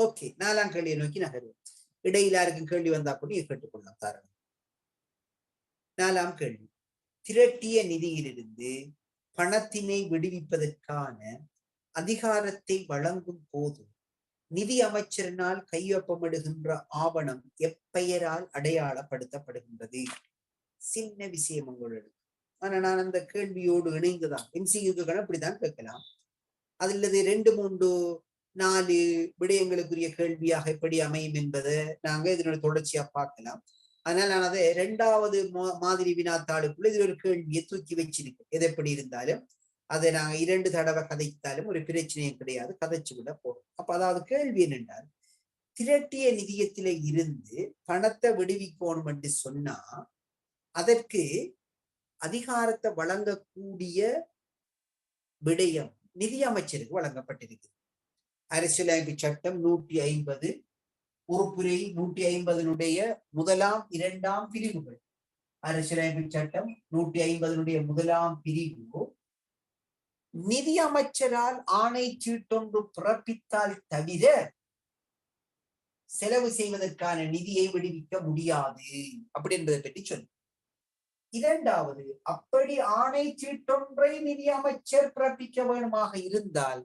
Okay, 4ஆம் கேள்வியை நோக்கி நகருவோம். இடையில யாருக்கும் கேள்வி வந்தா கூட கேட்டுக்கொள்ளலாம். காரணம் 4ஆம் கேள்வி. திரட்டிய நிதியிலிருந்து பணத்தினை விடுவிப்பதற்கான அதிகாரத்தை வழங்கும் போது நிதி அமைச்சரினால் கையொப்பமிடுகின்ற ஆவணம் எப்பெயரால் அடையாளப்படுத்தப்படுகின்றது? சின்ன விஷயம் உங்களுக்கு. ஆனா நான் அந்த கேள்வியோடு இணைந்துதான் எம்சிக்யூக்கள் அப்படித்தான் கேட்கலாம். அதுல 2, 3, 4 விடயங்களுக்குரிய கேள்வியாக எப்படி அமையும் என்பதை நாங்க இதனுடைய தொடர்ச்சியா பார்க்கலாம். அதனால நான் அதை 2வது மாதிரி வினாத்தாளுக்குள்ள இது ஒரு கேள்வியை தூக்கி வச்சிருக்கேன். எது எப்படி இருந்தாலும் அதை நாங்க 2 தடவை கதைத்தாலும் ஒரு பிரச்சனையும் கிடையாது, கதைச்சு விட போறோம். அப்ப அதாவது கேள்வி என்னென்றால், திரட்டிய நிதியத்தில இருந்து பணத்தை விடுவிக்கணும் என்று சொன்னா அதற்கு அதிகாரத்தை வழங்கக்கூடிய விடயம் நிதி அமைச்சருக்கு வழங்கப்பட்டிருக்கு. அரசியலமைப்பு சட்டம் 150 உறுப்புரை 150 முதலாம் 2ஆம் பிரிவுகள். அரசியலமைப்பு சட்டம் 150 முதலாம் பிரிவு நிதி அமைச்சரால் ஆணை சீட்டொன்று பிறப்பித்தால் தவிர செலவு செய்வதற்கான நிதியை விடுவிக்க முடியாது அப்படின்றதை பற்றி சொல்லு. 2வது, அப்படி ஆணை சீட்டொன்றை நிதி அமைச்சர் பிறப்பிக்க வேண்டுமாக இருந்தால்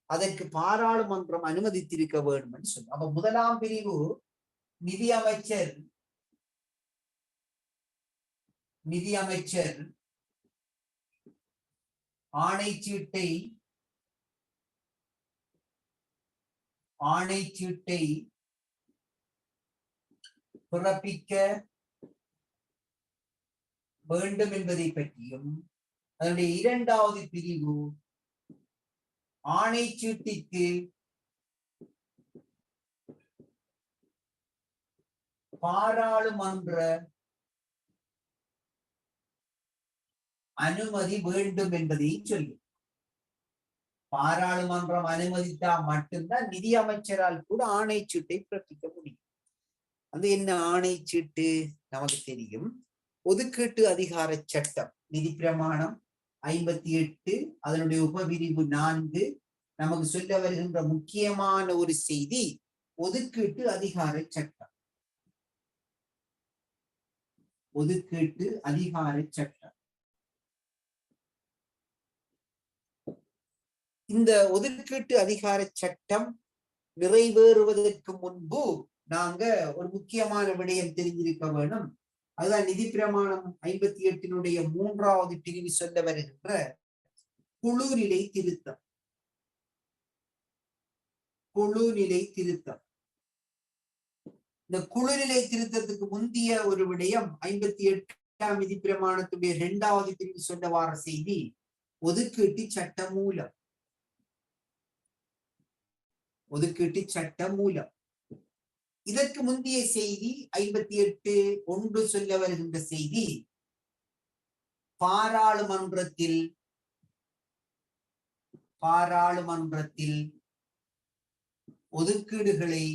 அதற்கு பாராளுமன்றம் அனுமதித்திருக்க வேண்டும் என்று சொல்லு. அப்ப முதலாம் பிரிவு நிதி அமைச்சர் ஆணை சீட்டை பிறப்பிக்க வேண்டும் என்பதை பற்றியும், அதனுடைய 2வது பிரிவு ஆணை சீட்டிற்கு பாராளுமன்ற அனுமதி வேண்டும் என்பதை சொல்லி, பாராளுமன்றம் அனுமதித்தா மட்டும்தான் நிதி அமைச்சரால் கூட ஆணை சீட்டை பிறப்பிக்க முடியும். அது என்ன ஆணை சீட்டு? நமக்கு தெரியும், ஒதுக்கீட்டு அதிகார சட்டம் நிதி பிரமாணம் 58 அதனுடைய உபபிரிவு 4 நமக்கு சொல்ல வருகின்ற முக்கியமான ஒரு செய்தி ஒதுக்கீட்டு அதிகார சட்டம். ஒதுக்கீட்டு அதிகார சட்டம். இந்த ஒதுக்கீட்டு அதிகார சட்டம் நிறைவேறுவதற்கு முன்பு நாங்க ஒரு முக்கியமான விடயம் தெரிஞ்சிருக்க வேணும். அதுதான் நிதி பிரமாணம் 58 3வது பிரிவு சொல்ல வருகின்ற குழுநிலை திருத்தம். குழுநிலை திருத்தம். இந்த குழுநிலை திருத்தத்துக்கு முந்தைய ஒரு விடயம் 58ஆம் நிதி பிரமாணத்துடைய 2வது பிரிவு சொல்ல வார செய்தி ஒதுக்கீட்டு சட்ட மூலம். ஒதுக்கீட்டு சட்ட மூலம். இதற்கு முந்தைய செய்தி 58(1) சொல்ல வருகின்ற செய்தி பாராளுமன்றத்தில் ஒதுக்கீடுகளை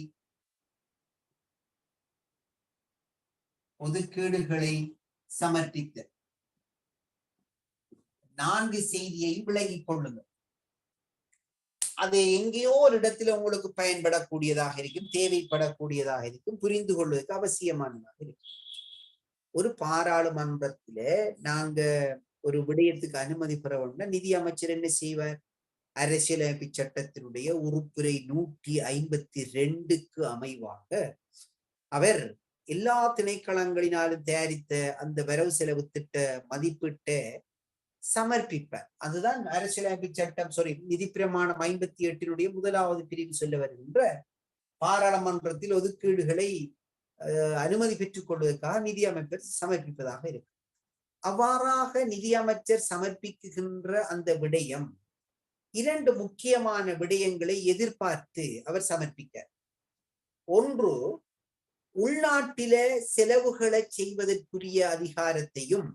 சமர்ப்பித்த 4 செய்தியை விளங்கிக் கொள்ளுங்கள். அது எங்கேயோ ஒரு இடத்துல உங்களுக்கு பயன்படக்கூடியதாக இருக்கும், தேவைப்படக்கூடியதாக இருக்கும், புரிந்து கொள்வதற்கு அவசியமானதாக இருக்கும். ஒரு பாராளுமன்றத்தில நாங்க ஒரு விடயத்துக்கு அனுமதி பெற வேண்டும், நிதி அமைச்சர் என்ன செய்வார்? அரசியலமைப்பு சட்டத்தினுடைய உறுப்புரை 152க்கு அமைவாக அவர் எல்லா திணைக்களங்களினாலும் தயாரித்த அந்த வரவு செலவு திட்ட மதிப்பீட்டை சமர்ப்பிப்பார். அதுதான் அரசியலமைப்பு சட்டம் நிதி பிரமாணம் 58 1வது பிரிவு சொல்ல வருகின்ற பாராளுமன்றத்தில் ஒதுக்கீடுகளை அனுமதி பெற்றுக் கொள்வதற்காக நிதி அமைச்சர் சமர்ப்பிப்பதாக இருக்கு. அவ்வாறாக நிதி அமைச்சர் சமர்ப்பிக்கின்ற அந்த விடயம் 2 முக்கியமான விடயங்களை எதிர்பார்த்து அவர் சமர்ப்பிக்க. ஒன்று, உள்நாட்டில செலவுகளை செய்வதற்குரிய அதிகாரத்தையும்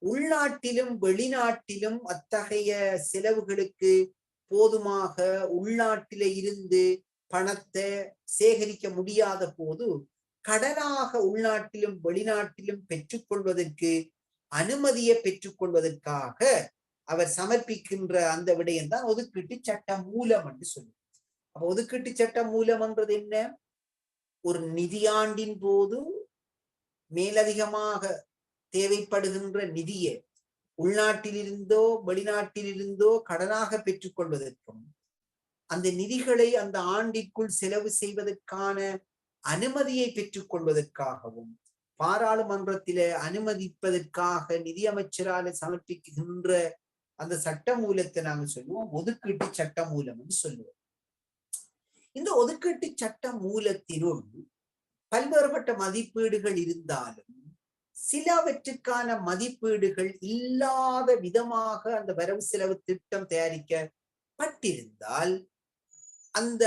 உள்நாட்டிலும் வெளிநாட்டிலும் அத்தகைய செலவுகளுக்கு போதுமாக உள்நாட்டில இருந்து பணத்தை சேகரிக்க முடியாத போது கடனாக உள்நாட்டிலும் வெளிநாட்டிலும் பெற்றுக்கொள்வதற்கு அனுமதியை பெற்றுக்கொள்வதற்காக அவர் சமர்ப்பிக்கின்ற அந்த விடயம் தான் ஒதுக்கீட்டு சட்ட மூலம் என்று சொல்லுவோம். அப்ப ஒதுக்கீட்டு சட்ட மூலம்ன்றது என்ன? ஒரு நிதியாண்டின் போது மேலதிகமாக தேவைப்படுகின்ற நிதியை உள்நாட்டிலிருந்தோ வெளிநாட்டிலிருந்தோ கடனாக பெற்றுக் கொள்வதற்கும் அந்த நிதிகளை அந்த ஆண்டிற்குள் செலவு செய்வதற்கான அனுமதியை பெற்றுக் கொள்வதற்காகவும் பாராளுமன்றத்தில அனுமதிப்பதற்காக நிதியமைச்சரால சமர்ப்பிக்கின்ற அந்த சட்ட மூலத்தை நாங்க சொல்லுவோம் ஒதுக்கீட்டு சட்ட மூலம் என்று சொல்லுவோம். இந்த ஒதுக்கீட்டு சட்ட மூலத்தினுள் பல்வேறுபட்ட மதிப்பீடுகள் இருந்தாலும் சிலவற்றுக்கான மதிப்பீடுகள் இல்லாத விதமாக அந்த வரவு செலவு திட்டம் தயாரிக்கப்பட்டிருந்தால் அந்த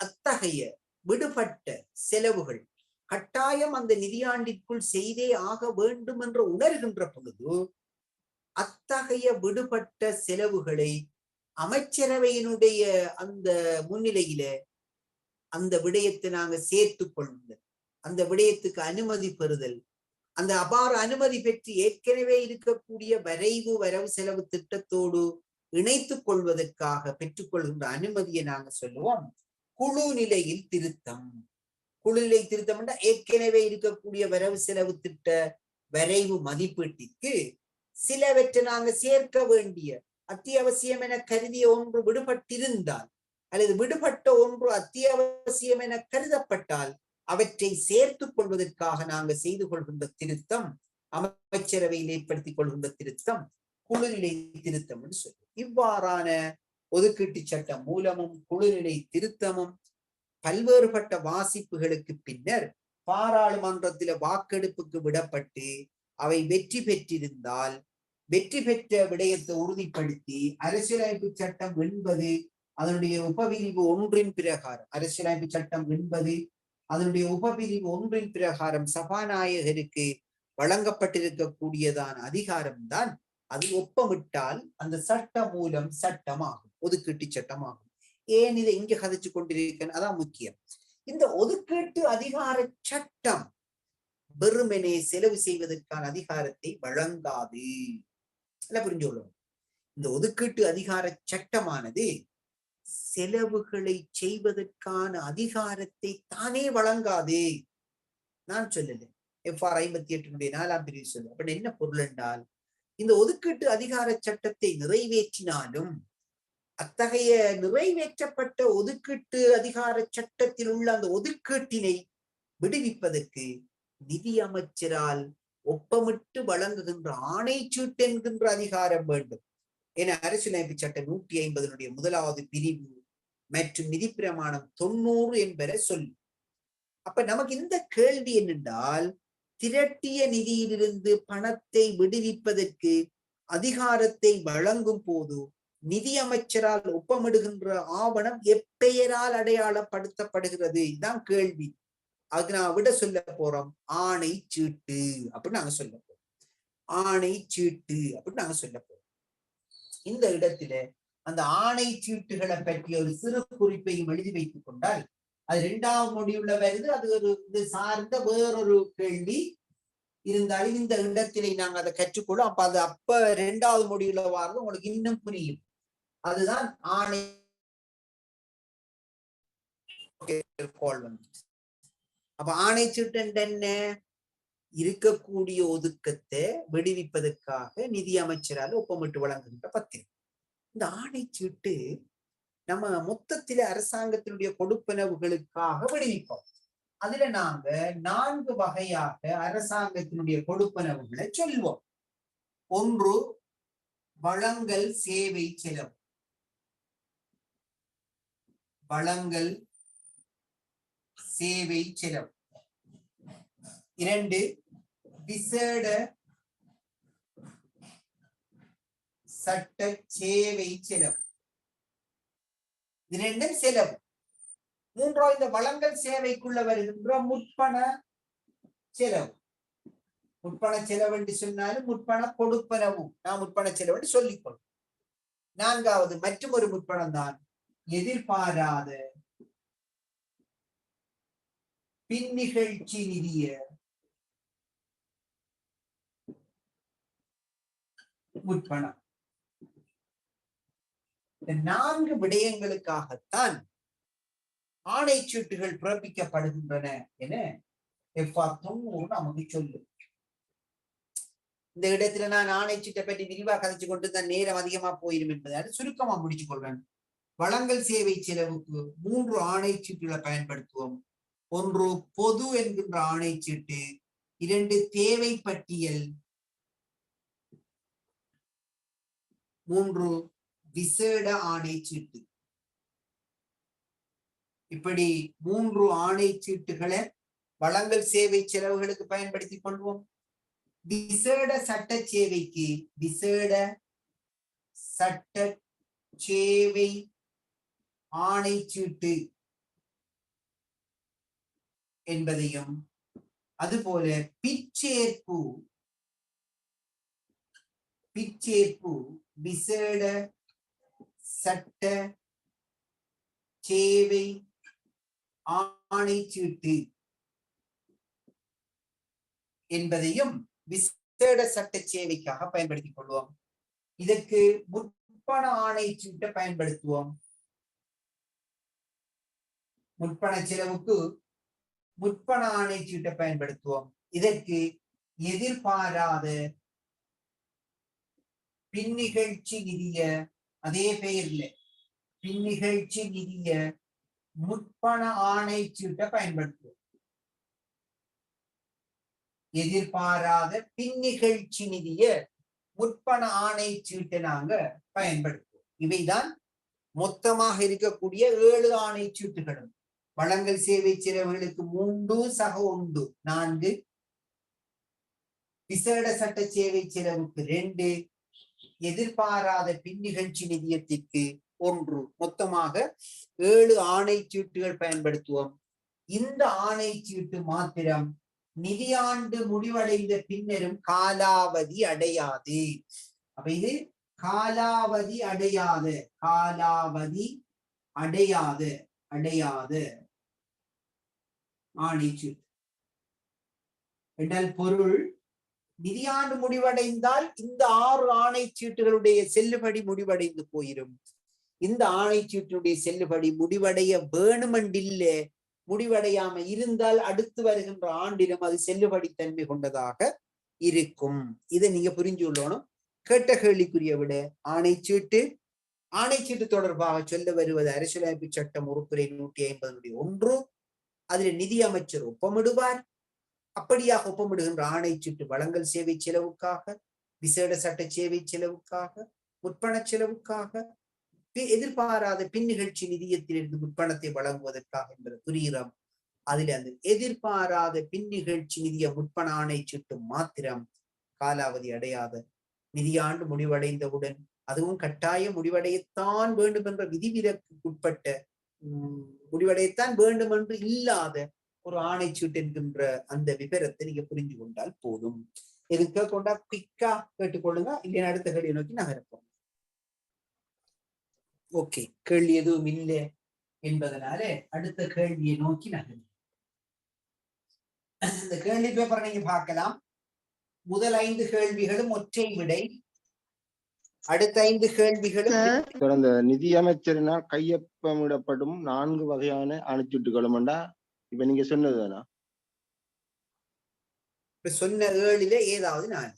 அத்தகைய விடுபட்ட செலவுகள் கட்டாயம் அந்த நிதியாண்டிற்குள் செய்தே ஆக வேண்டும் என்று உணர்கின்ற பொழுது அத்தகைய விடுபட்ட செலவுகளை அமைச்சரவையினுடைய அந்த முன்னிலையில அந்த விடயத்தை நாங்க சேர்த்து கொள்ளுதல், அந்த விடயத்துக்கு அனுமதி பெறுதல், அந்த அபார அனுமதி பெற்று ஏற்கனவே இருக்கக்கூடிய வரைவு வரவு செலவு திட்டத்தோடு இணைத்துக் கொள்வதற்காக பெற்றுக்கொள்கின்ற அனுமதியை நாங்க சொல்லுவோம் குழு நிலையில் திருத்தம். குழு நிலை திருத்தம் ஏற்கனவே இருக்கக்கூடிய வரவு செலவு திட்ட வரைவு மதிப்பீட்டிற்கு சிலவற்றை நாங்க சேர்க்க வேண்டிய அத்தியாவசியம் என கருதிய ஒன்று விடுபட்டிருந்தால் அல்லது விடுபட்ட ஒன்று அத்தியாவசியம் என கருதப்பட்டால் அவற்றை சேர்த்துக் கொள்வதற்காக நாங்கள் செய்து கொள்கின்ற திருத்தம் அமைச்சரவையில் ஏற்படுத்திக் கொள்கின்ற திருத்தம் குழுநிலை திருத்தம் என்று சொல்லும். இவ்வாறான ஒதுக்கீட்டு சட்டம் மூலமும் குழுநிலை திருத்தமும் பல்வேறுபட்ட வாசிப்புகளுக்கு பின்னர் பாராளுமன்றத்தில வாக்கெடுப்புக்கு விடப்பட்டு அவை வெற்றி பெற்றிருந்தால் வெற்றி பெற்ற விடயத்தை உறுதிப்படுத்தி அரசியலமைப்பு சட்டம் 80 அதனுடைய உபபிரிவு 1 பிரகாரம் அரசியலமைப்பு சட்டம் 80 அதனுடைய உபபிரிவு 1 பிரகாரம் சபாநாயகருக்கு வழங்கப்பட்டிருக்கக்கூடியதான அதிகாரம்தான் அது ஒப்பமிட்டால் அந்த சட்ட மூலம் சட்டமாகும், ஒதுக்கீட்டு சட்டமாகும். ஏன் இதை இங்க கதைச்சு கொண்டிருக்கேன்? அதான் முக்கியம். இந்த ஒதுக்கீட்டு அதிகார சட்டம் வெறுமனே செலவு செய்வதற்கான அதிகாரத்தை வழங்காது. புரிஞ்சுள்ளோம். இந்த ஒதுக்கீட்டு அதிகார சட்டமானது செலவுகளை செய்வதற்கான அதிகாரத்தை தானே வழங்காது. நான் சொல்லல, FR 58 4ஆம் பிரிவு சொல்லு. அப்படி என்ன பொருள் என்றால், இந்த ஒதுக்கீட்டு அதிகார சட்டத்தை நிறைவேற்றினாலும் அத்தகைய நிறைவேற்றப்பட்ட ஒதுக்கீட்டு அதிகார சட்டத்தில் உள்ள அந்த ஒதுக்கீட்டினை விடுவிப்பதற்கு நிதி அமைச்சரால் ஒப்பமிட்டு வழங்குகின்ற ஆணைச்சீட்டு என்கின்ற அதிகாரம் வேண்டும் என அரசியலமைப்பு சட்டம் 150 முதலாவது பிரிவு மற்றும் நிதி பிரமாணம் 90 என்பதை சொல்லி. அப்ப நமக்கு இந்த கேள்வி என்னென்றால், திரட்டிய நிதியிலிருந்து பணத்தை விடுவிப்பதற்கு அதிகாரத்தை வழங்கும் போது நிதி அமைச்சரால் ஒப்பமிடுகின்ற ஆவணம் எப்பெயரால் அடையாளப்படுத்தப்படுகிறது? இதுதான் கேள்வி. அதுக்கு நான் விட சொல்ல போறோம் ஆணை சீட்டு அப்படின்னு நாங்க சொல்ல போறோம். ஆணை சீட்டு அப்படின்னு நாங்க சொல்ல போறோம். இந்த இடத்துல அந்த ஆணை சீட்டுகளை பற்றிய ஒரு சிறு குறிப்பையும் எழுதி வைத்துக் கொண்டால் அது 2ஆம் முடிவுள்ள வருது. அது ஒரு இது சார்ந்த வேறொரு கேள்வி இருந்தாலும் இந்த இடத்திலே நாங்க அதை கற்றுக்கொள்ளும். அப்ப அது அப்ப 2ஆவது முடிவுல வாரது உங்களுக்கு இன்னும் புரியும். அதுதான் ஆணை அப்ப ஆணை சீட்டு என்ன? இருக்கக்கூடிய ஒதுக்கத்தை விடுவிப்பதற்காக நிதி அமைச்சரால் ஒப்பமிட்டு வழங்குகின்ற பத்திரம். இந்த ஆணை சீட்டு நம்ம மொத்தத்தில அரசாங்கத்தினுடைய கொடுப்பனவுகளுக்காக விடுவிப்போம். அதுல நாங்க 4 வகையாக அரசாங்கத்தினுடைய கொடுப்பனவுகளை சொல்வோம். ஒன்று வழங்கல் சேவை செலவு. வழங்கல் சேவை செலவு. 2 விசேட சட்ட சேவை செலவு. இது 2 செலவு. 3 இந்த வழங்கல் சேவைக்குள்ள வருகின்ற முற்பண செலவு. முற்பண செலவு என்று சொன்னாலும் முற்பண கொடுப்பனவு நான் முற்பண செலவு என்று சொல்லிக்கொள்ளும். 4வது மற்றும் ஒரு முற்பணம் தான் எதிர்பாராத பின்னிகழ்ச்சி நிதிய முற்பணம். இந்த 4 விடயங்களுக்காகத்தான் ஆணைச்சீட்டுகள் பிறப்பிக்கப்படுகின்றன என FR90 நமக்கு சொல்லும். இந்த இடத்துல நான் ஆணைச்சீட்டை பற்றி விரிவாக கதைச்சு கொண்டு தான் நேரம் அதிகமா போயிடும் என்பதால் சுருக்கமா முடிச்சு கொள்வேன். வழங்கல் சேவை செலவுக்கு 3 ஆணைச்சீட்டுகளை பயன்படுத்துவோம். ஒன்று பொது என்கின்ற ஆணைச்சீட்டு, 2 தேவை பட்டியல், 3 விசேட ஆணைச்சீட்டு. இப்படி 3 ஆணைச்சீட்டுகளை வழங்கல் சேவை செலவுகளுக்கு பயன்படுத்திக் கொள்வோம். விசேட சட்ட சேவைக்கு விசேட சட்ட சேவை ஆணைச்சீட்டு என்பதையும், அதுபோல பிற்சேர்ப்பு விசேட சட்ட சேவை ஆணைச்சீட்டு என்பதையும் விசேட சட்ட சேவைக்காக பயன்படுத்திக் கொள்வோம். இதற்கு முற்பண ஆணைச்சீட்டை பயன்படுத்துவோம். முற்பண செலவுக்கு முற்பண ஆணைச்சீட்டை பயன்படுத்துவோம். இதற்கு எதிர்பாராத பின்னிகழ்ச்சி நிதிய, அதே பெயர்ல பின்னிகழ்ச்சி நிதிய முற்பண ஆணைச்சீட்டை பயன்படுத்துவோம். எதிர்பாராத பின்னிகழ்ச்சி நிதிய முற்பண ஆணைச்சீட்டை நாங்க பயன்படுத்துவோம். இவைதான் மொத்தமாக இருக்கக்கூடிய 7 ஆணைச்சீட்டுகளும். வழங்கல் சேவை செலவுகளுக்கு 3+1 4, விசேட சட்ட சேவை செலவுக்கு 2, எதிர்பாராத பின்னிகழ்ச்சி நிதியத்திற்கு 1, மொத்தமாக 7 ஆணைச்சீட்டுகள் பயன்படுத்துவோம். இந்த ஆணைச்சீட்டு மாத்திரம் நிதியாண்டு முடிவடைந்த பின்னரும் காலாவதி அடையாது. அப்ப இது காலாவதி அடையாத ஆணைச்சீட்டு என்றால் பொருள், நிதியாண்டு முடிவடைந்தால் இந்த 6 ஆணைச்சீட்டுகளுடைய செல்லுபடி முடிவடைந்து போயிடும். இந்த ஆணைச்சீட்டுடைய செல்லுபடி முடிவடைய வேணுமென்றில்ல, முடிவடையாம இருந்தால் அடுத்து வருகின்ற ஆண்டிலும் அது செல்லுபடி தன்மை கொண்டதாக இருக்கும். இதை நீங்க புரிஞ்சு கொள்ளணும். கேட்ட கேள்விக்குரிய விட ஆணைச்சீட்டு தொடர்பாக சொல்ல வருவது அரசியலமைப்பு சட்டம் உறுப்புரை 150 அதில் நிதி அமைச்சர் ஒப்பமிடுவார். அப்படியாக ஒப்பமிடுகின்ற ஆணைச்சீட்டு வழங்கல் சேவை செலவுக்காக, விசேட சட்ட சேவை செலவுக்காக, முற்பண செலவுக்காக, எதிர்பாராத பின்னிகழ்ச்சி நிதியத்திலிருந்து முற்பணத்தை வழங்குவதற்காக என்பது புரிகிறோம். அதில் அந்த எதிர்பாராத பின்னிகழ்ச்சி நிதிய முற்பண ஆணைச்சீட்டு மாத்திரம் காலாவதி அடையாத, நிதியாண்டு முடிவடைந்தவுடன் அதுவும் கட்டாய முடிவடையத்தான் வேண்டும் என்ற விதிவிலக்குட்பட்ட முடிவடையத்தான் வேண்டும் என்று இல்லாத ஒரு ஆணைச்சீட்டு என்கின்ற அந்த விபரத்தை நீங்க புரிஞ்சு கொண்டால் போதும். இது கேட்கொண்டா குயிக்கா கேட்டுக்கொள்ளுங்க, இல்லையா அடுத்த கேள்வியை நோக்கி நகரப்போம். ஓகே, கேள்வி எதுவும் இல்லை என்பதனால அடுத்த கேள்வியை நோக்கி நகரும். இந்த கேள்வி பேப்பரை நீங்க பார்க்கலாம். முதல் 5 கேள்விகளும் ஒற்றை விடை, அடுத்த 5 கேள்விகளும் இந்த நிதியமைச்சரினால் கையொப்பமிடப்படும் 4 வகையான ஆணைச்சீட்டுகளும் இப்ப நீங்க சொன்னதுதானா? சொன்ன 7ல ஏதாவது 4.